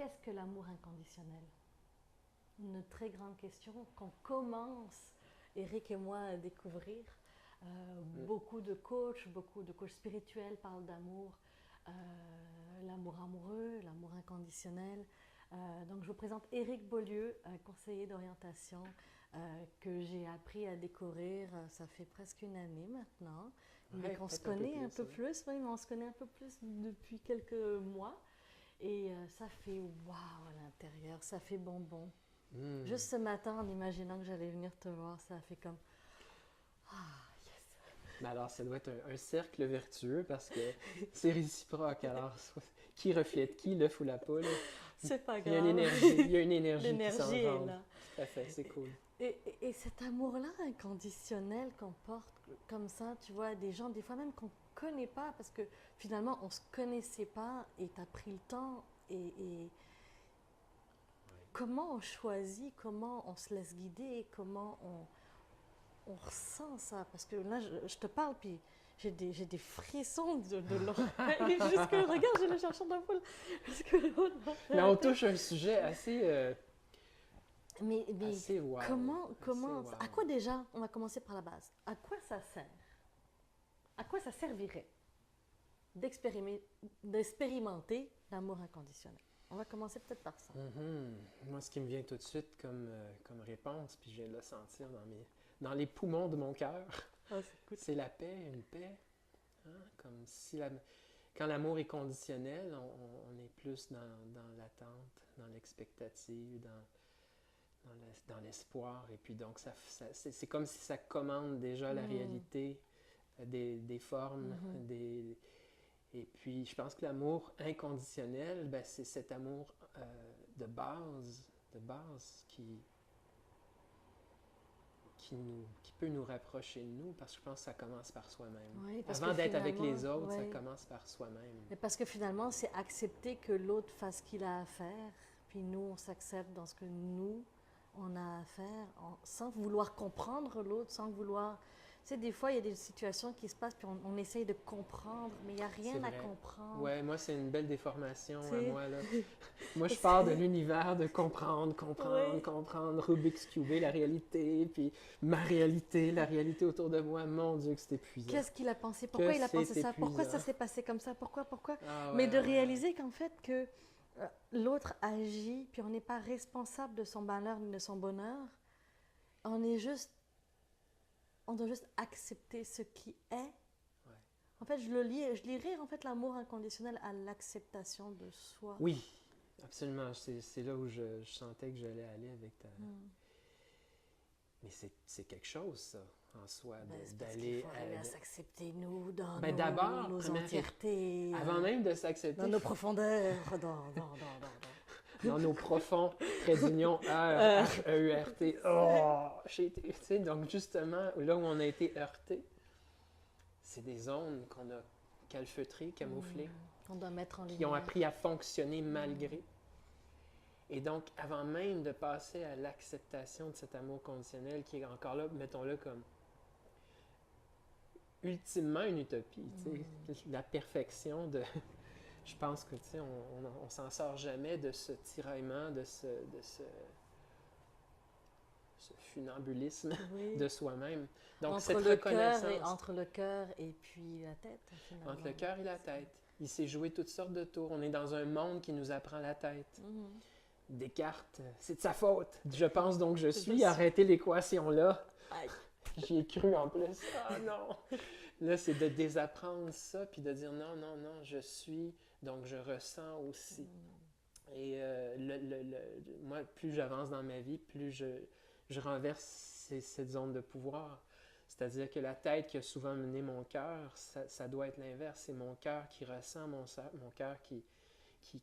Qu'est-ce que l'amour inconditionnel? Une très grande question qu'on commence, Eric et moi, à découvrir. Mm. Beaucoup de coachs spirituels parlent d'amour, euh, l'amour amoureux, l'amour inconditionnel. Donc je vous présente Eric Beaulieu, un conseiller d'orientation que j'ai appris à découvrir, ça fait presque une année maintenant, mais Ouais, qu'on se peut-être un peu connaît un plus, peu hein. plus, oui, mais on se connaît un peu plus depuis quelques mois. Et ça fait waouh à l'intérieur, ça fait bonbon. Mm. Juste ce matin, en imaginant que j'allais venir te voir, ça a fait comme ah yes. Mais alors, ça doit être un cercle vertueux parce que c'est réciproque. Alors, qui reflète qui, l'œuf ou la poule? C'est pas Il y a grave. l'énergie, il y a une énergie qui L'énergie est s'engendre. là. Tout à fait, c'est cool. Et cet amour-là inconditionnel qu'on porte comme ça, tu vois, des gens, des fois même qu'on ne connaît pas, parce que finalement on ne se connaissait pas et tu as pris le temps et Ouais. comment on choisit, comment on se laisse guider, comment on ressent ça. Parce que là, je te parle, puis j'ai des frissons de l'oreille jusqu'au regard, j'ai le chercheur de foule. Jusque l'autre Mais on touche un sujet assez, mais assez wow. Assez comment, à wow. quoi déjà, on va commencer par la base, à quoi ça sert? À quoi ça servirait d'expérimenter l'amour inconditionnel? On va commencer peut-être par ça. Mhm. Moi, ce qui me vient tout de suite comme réponse, puis je viens de le sentir dans les poumons de mon cœur, Ah, c'est cool. c'est la paix, une paix. Hein? Comme si quand l'amour est conditionnel, on est plus dans l'attente, dans l'expectative, dans l'espoir. Et puis donc, c'est comme si ça commande déjà la Hmm. réalité des formes. Mhm. Et puis, je pense que l'amour inconditionnel, ben, c'est cet amour de base qui peut nous rapprocher de nous, parce que je pense que ça commence par soi-même. Oui, parce que Avant d'être avec finalement, les autres, ça ouais. commence par soi-même. Mais parce que finalement, c'est accepter que l'autre fasse ce qu'il a à faire, puis nous, on s'accepte dans ce que nous, on a à faire, sans vouloir comprendre l'autre, sans vouloir... Tu sais, des fois, il y a des situations qui se passent, puis on essaye de comprendre, mais il n'y a C'est rien à vrai. comprendre. Ouais, moi, c'est une belle déformation Tu à sais, moi, là. Moi, je pars de c'est... l'univers de comprendre, comprendre, Oui. comprendre, Rubik's Cube, la réalité, puis ma réalité, la réalité autour de moi. Mon Dieu, que c'est épuisant. Qu'est-ce qu'il a pensé? Que Pourquoi il a pensé c'est ça? Pourquoi ça épuisant. s'est passé comme ça? Pourquoi? Ah Mais ouais, de ouais, ouais. réaliser qu'en fait, que l'autre agit, puis on n'est pas responsable de son malheur ni de son bonheur. On est juste, on doit juste accepter ce qui est. Ouais. En fait, je lirais en fait l'amour inconditionnel à l'acceptation de soi. Oui, absolument. C'est là où je sentais que j'allais aller avec ta... Hmm. Mais c'est quelque chose, ça, en soi, Ben, c'est parce qu'il d'aller... faut arriver à s'accepter nous dans Ben d'abord, nos première... entièretés, Avant même de dans s'accepter, nos profondeurs, dans nos profonds traits d'union Euh, R-E-U-R-T. Oh, tu sais, donc justement, là où on a été heurté, c'est des zones qu'on a calfeutrées, camouflées, on doit mettre en qui ont lumière. appris à fonctionner malgré. Et donc, avant même de passer à l'acceptation de cet amour conditionnel qui est encore là, mettons-le comme ultimement une utopie, tu sais, la perfection de... Je pense que, tu sais, on s'en sort jamais de ce tiraillement, ce funambulisme Oui. de soi-même. Donc, cette reconnaissance Entre le cœur et puis la tête, entre finalement. le cœur et la tête. Il s'est joué toutes sortes de tours. On est dans un monde qui nous apprend la tête. Mhm. Descartes, c'est de sa faute. Je pense donc je Je suis. suis. Arrêtez l'équation là. Aïe. J'y ai cru en plus. Ah non! Là, c'est de désapprendre ça, puis de dire non, non, non, je suis, donc je ressens aussi. Et moi, plus j'avance dans ma vie, plus je renverse cette zone de pouvoir. C'est-à-dire que la tête qui a souvent mené mon cœur, ça doit être l'inverse. C'est mon cœur qui ressent, mon cœur qui, qui,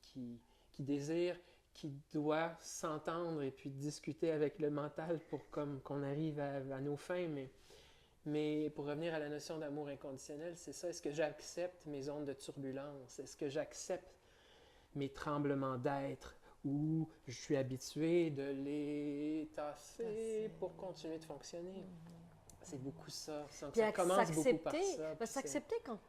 qui désire, qui doit s'entendre et puis discuter avec le mental pour comme qu'on arrive à nos fins. Mais pour revenir à la notion d'amour inconditionnel, c'est ça. Est-ce que j'accepte mes ondes de turbulence? Est-ce que j'accepte mes tremblements d'être où je suis habitué de les tasser pour continuer de fonctionner? C'est beaucoup ça. Donc, Puis ça commence beaucoup par ça. Puis s'accepter quand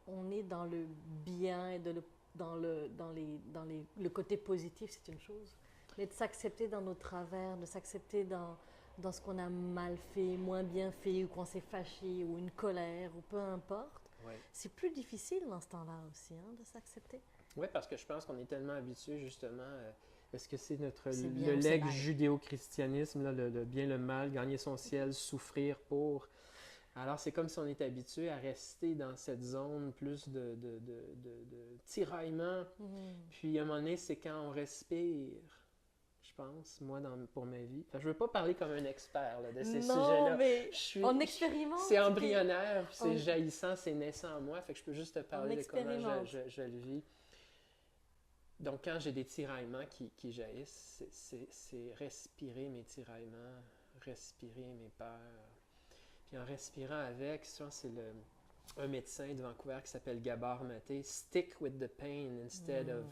on est dans le bien et de le côté positif, c'est une chose. Mais de s'accepter dans nos travers, de s'accepter dans ce qu'on a mal fait, moins bien fait, ou qu'on s'est fâché, ou une colère, ou peu importe, Ouais. c'est plus difficile dans ce temps-là aussi, hein, de s'accepter. Oui, parce que je pense qu'on est tellement habitué justement. Est-ce que c'est C'est le bien ou c'est legs mal. judéo-christianisme, là, le bien, le mal, gagner son ciel, souffrir pour. Alors, c'est comme si on est habitué à rester dans cette zone plus de tiraillement. Mhm. Puis, à un moment donné, c'est quand on respire, je pense, moi, pour ma vie. Enfin, je veux pas parler comme un expert là, de ces Non, sujets-là. mais on Je- expérimente. c'est embryonnaire, puis c'est On- jaillissant, c'est naissant en moi. Fait que je peux juste te On parler de comment expérimente. je le vis. Donc, quand j'ai des tiraillements qui jaillissent, c'est respirer mes tiraillements, respirer mes peurs. Puis en respirant avec, ça, c'est un médecin de Vancouver qui s'appelle Gabor Maté. Stick with the pain instead of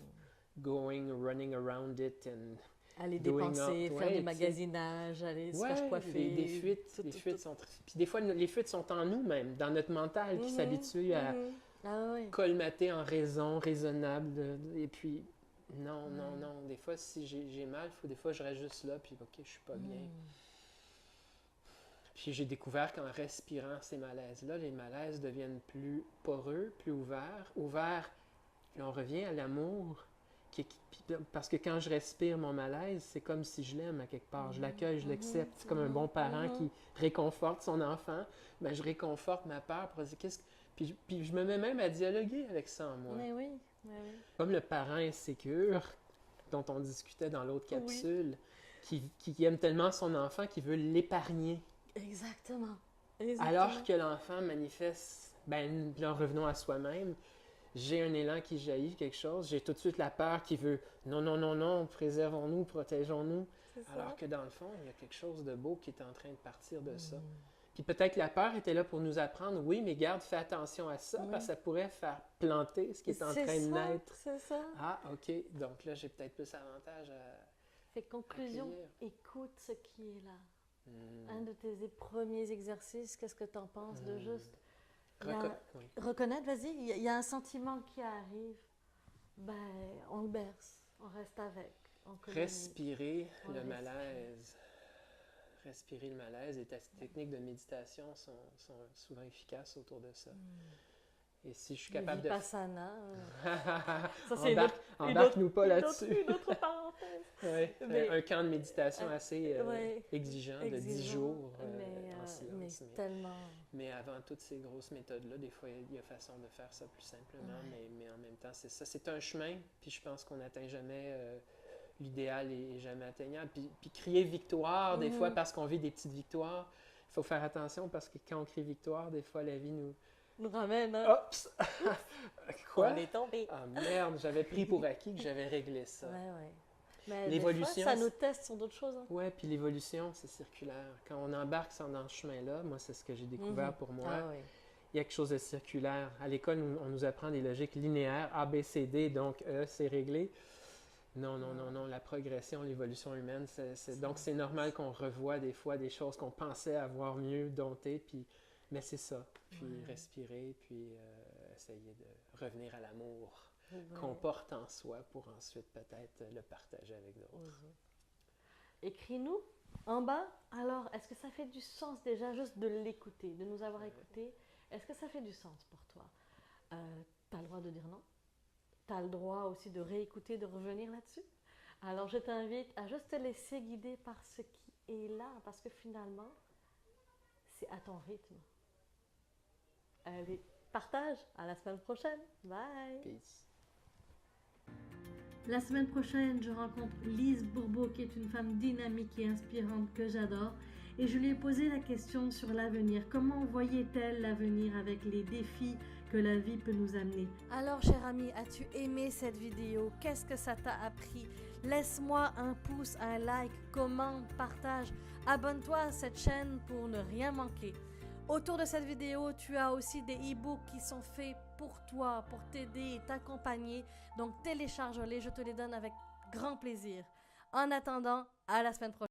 running around it and Aller doing dépenser, up. faire Ouais, du tu sais. magasinage, aller se faire Ouais, coiffer. des fuites. Les fuites sont. Puis des fois, les fuites sont en nous même, dans notre mental, qui s'habitue à Ah oui. colmater en raison raisonnable. Et puis, non. Des fois, si j'ai mal, des fois, je reste juste là, puis OK, je suis pas bien. Puis j'ai découvert qu'en respirant ces malaises-là, les malaises deviennent plus poreux, plus ouverts. Puis on revient à l'amour. Parce que quand je respire mon malaise, c'est comme si je l'aime à quelque part. Je l'accueille, je l'accepte. C'est comme un bon parent qui réconforte son enfant. Ben, je réconforte ma peur pour dire puis je me mets même à dialoguer avec ça en moi. Mais oui, mais oui. Comme le parent insécure dont on discutait dans l'autre Oui. capsule, qui aime tellement son enfant qu'il veut l'épargner. Exactement. Alors que l'enfant manifeste, ben là, revenons à soi-même, j'ai un élan qui jaillit, quelque chose, j'ai tout de suite la peur qui veut non, préservons-nous, protégeons-nous. C'est ça. Alors que dans le fond, il y a quelque chose de beau qui est en train de partir de ça. Puis peut-être que la peur était là pour nous apprendre, oui, mais garde, fais attention à ça, parce que ça pourrait faire planter ce qui est en train de naître. C'est ça. Ah, OK. Donc là, j'ai peut-être plus avantage à Fait conclusion, accueillir. écoute ce qui est là. Un de tes premiers exercices, qu'est-ce que tu en penses de juste Oui. reconnaître, vas-y, il y a un sentiment qui arrive, ben on le berce, on reste avec, on communique. Respirer On le respire. malaise. Respirer le malaise, et tes techniques de méditation sont souvent efficaces autour de ça. Et si je suis capable de... Vipassana, ça c'est Embarque-nous pas là-dessus. Une autre parenthèse. Ouais, Mais- un camp de méditation assez ouais, exigeant, de 10 jours mais en silence. tellement... Mais avant toutes ces grosses méthodes-là, des fois, il y a façon de faire ça plus simplement, mais en même temps, c'est ça. C'est un chemin, puis je pense qu'on n'atteint jamais... l'idéal est jamais atteignable. Puis crier victoire, des fois, parce qu'on vit des petites victoires, il faut faire attention parce que quand on crie victoire, des fois, la vie nous ramène, hein? Oups! Quoi? On est tombé. Ah merde, j'avais pris pour acquis que j'avais réglé ça. Ouais. Mais L'évolution, des fois, ça nous teste sur d'autres choses. Hein? Ouais, puis l'évolution, c'est circulaire. Quand on embarque dans ce chemin-là, moi, c'est ce que j'ai découvert pour moi. Ah oui. Il y a quelque chose de circulaire. À l'école, on nous apprend des logiques linéaires, A, B, C, D, donc E, c'est réglé. Non, la progression, l'évolution humaine, donc c'est normal qu'on revoie des fois des choses qu'on pensait avoir mieux domptées, mais c'est ça. Puis respirer, puis essayer de revenir à l'amour qu'on porte en soi pour ensuite peut-être le partager avec d'autres. Écris-nous en bas. Alors, est-ce que ça fait du sens déjà juste de l'écouter, de nous avoir écoutés? Est-ce que ça fait du sens pour toi? Tu as le droit de dire non. Tu as le droit aussi de réécouter, de revenir là-dessus. Alors, je t'invite à juste te laisser guider par ce qui est là, parce que finalement, c'est à ton rythme. Allez, partage. À la semaine prochaine. Bye. Peace. La semaine prochaine, je rencontre Lise Bourbeau, qui est une femme dynamique et inspirante que j'adore. Et je lui ai posé la question sur l'avenir. Comment voyait-elle l'avenir avec les défis que la vie peut nous amener? Alors, cher ami, as-tu aimé cette vidéo? Qu'est-ce que ça t'a appris? Laisse-moi un pouce, un like, commente, partage. Abonne-toi à cette chaîne pour ne rien manquer. Autour de cette vidéo, tu as aussi des e-books qui sont faits pour toi, pour t'aider et t'accompagner. Donc télécharge-les, je te les donne avec grand plaisir. En attendant, à la semaine prochaine.